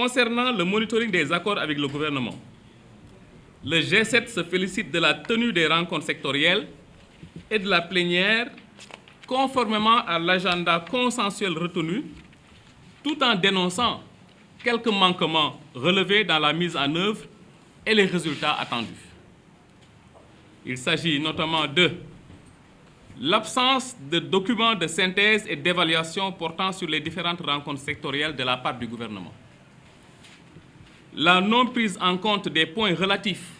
Concernant le monitoring des accords avec le gouvernement, le G7 se félicite de la tenue des rencontres sectorielles et de la plénière conformément à l'agenda consensuel retenu, tout en dénonçant quelques manquements relevés dans la mise en œuvre et les résultats attendus. Il s'agit notamment de l'absence de documents de synthèse et d'évaluation portant sur les différentes rencontres sectorielles de la part du gouvernement, la non prise en compte des points relatifs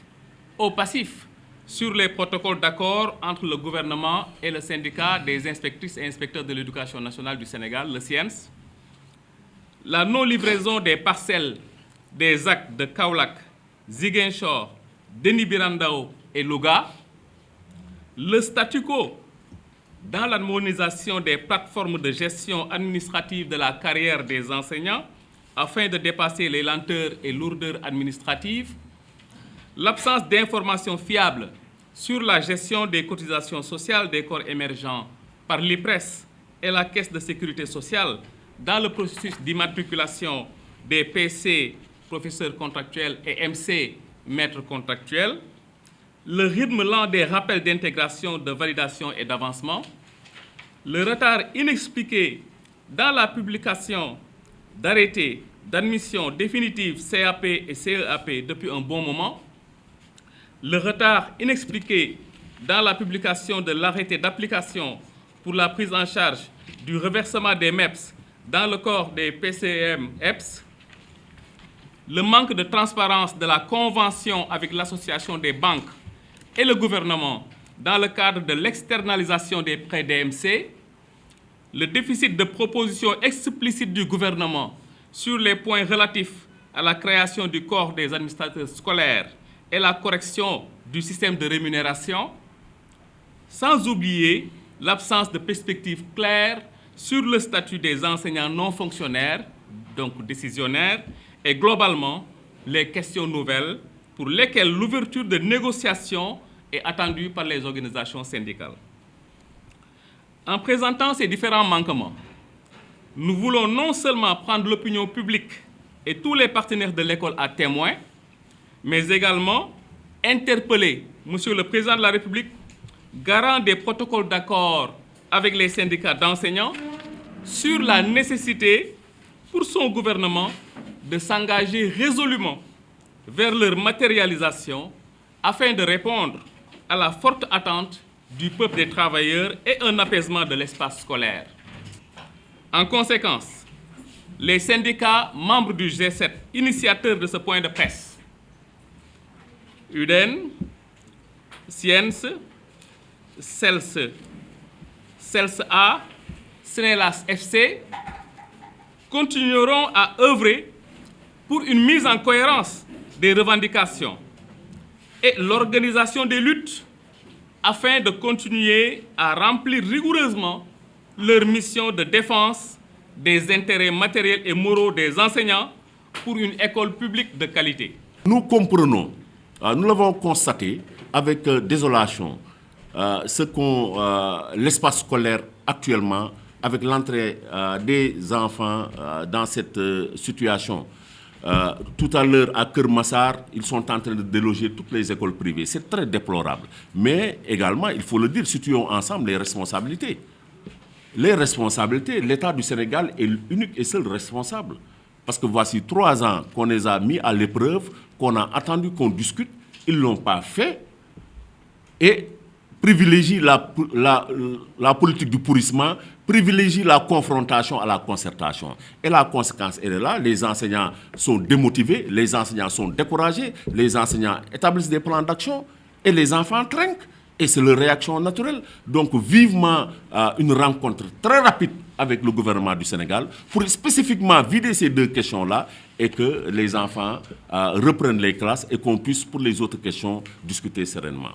au passif sur les protocoles d'accord entre le gouvernement et le syndicat des inspectrices et inspecteurs de l'éducation nationale du Sénégal, le SIENS, la non-livraison des parcelles des actes de Kaolack, Ziguinchor, Déni Birandao et Louga, le statu quo dans l'harmonisation des plateformes de gestion administrative de la carrière des enseignants afin de dépasser les lenteurs et lourdeurs administratives, l'absence d'informations fiables sur la gestion des cotisations sociales des corps émergents par l'IPRES et la Caisse de sécurité sociale dans le processus d'immatriculation des PC, professeurs contractuels, et MC, maîtres contractuels, le rythme lent des rappels d'intégration, de validation et d'avancement, le retard inexpliqué dans la publication d'arrêtés d'admission définitive CAP et CEAP depuis un bon moment, le retard inexpliqué dans la publication de l'arrêté d'application pour la prise en charge du reversement des MEPS dans le corps des PCM-EPS, le manque de transparence de la convention avec l'association des banques et le gouvernement dans le cadre de l'externalisation des prêts DMC, le déficit de propositions explicites du gouvernement sur les points relatifs à la création du corps des administrateurs scolaires et la correction du système de rémunération, sans oublier l'absence de perspectives claires sur le statut des enseignants non fonctionnaires, donc décisionnaires, et globalement les questions nouvelles pour lesquelles l'ouverture de négociations est attendue par les organisations syndicales. En présentant ces différents manquements, nous voulons non seulement prendre l'opinion publique et tous les partenaires de l'école à témoin, mais également interpeller Monsieur le Président de la République, garant des protocoles d'accord avec les syndicats d'enseignants, sur la nécessité pour son gouvernement de s'engager résolument vers leur matérialisation afin de répondre à la forte attente du peuple des travailleurs et un apaisement de l'espace scolaire. En conséquence, les syndicats membres du G7, initiateurs de ce point de presse, UDEN, SIENS, CELS, CELS-A, SNELAS FC, continueront à œuvrer pour une mise en cohérence des revendications et l'organisation des luttes afin de continuer à remplir rigoureusement leur mission de défense des intérêts matériels et moraux des enseignants pour une école publique de qualité. Nous comprenons, nous l'avons constaté avec désolation, l'espace scolaire actuellement avec l'entrée des enfants dans cette situation. Tout à l'heure, à Keur Massar, ils sont en train de déloger toutes les écoles privées. C'est très déplorable. Mais également, il faut le dire, situons ensemble les responsabilités. Les responsabilités, l'État du Sénégal est l'unique et seul responsable. Parce que voici 3 ans qu'on les a mis à l'épreuve, qu'on a attendu qu'on discute. Ils ne l'ont pas fait. Et privilégie la politique du pourrissement, privilégie la confrontation à la concertation. Et la conséquence, elle est là. Les enseignants sont démotivés, les enseignants sont découragés, les enseignants établissent des plans d'action et les enfants trinquent. Et c'est leur réaction naturelle. Donc vivement une rencontre très rapide avec le gouvernement du Sénégal pour spécifiquement vider ces 2 questions-là et que les enfants reprennent les classes et qu'on puisse pour les autres questions discuter sereinement.